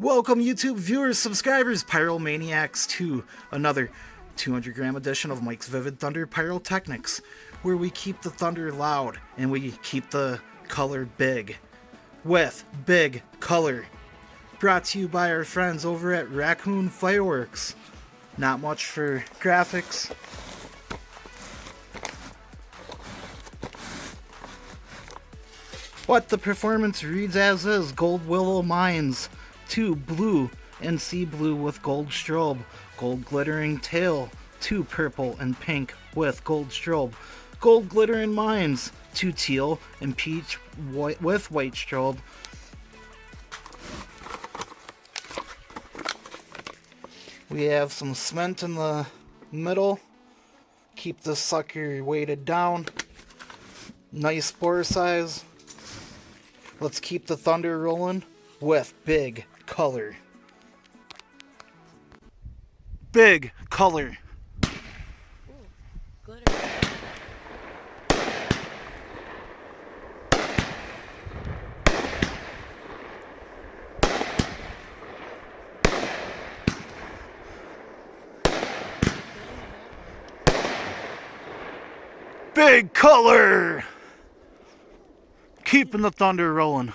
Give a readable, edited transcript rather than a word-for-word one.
Welcome YouTube viewers, subscribers, pyromaniacs to another 200-gram edition of Mike's Vivid Thunder Pyrotechnics, where we keep the thunder loud and we keep the color big with big color. Brought to you by our friends over at Raccoon Fireworks. Not much for graphics. But the performance reads as is: gold willow mines, 2 blue and sea blue with gold strobe, gold glittering tail, 2 purple and pink with gold strobe, gold glittering mines, 2 teal and peach white with white strobe. We have some cement in the middle. Keep this sucker weighted down. Nice bore size. Let's keep the thunder rolling with big color. Big color. Ooh, glitter. Big color. Keeping the thunder rolling.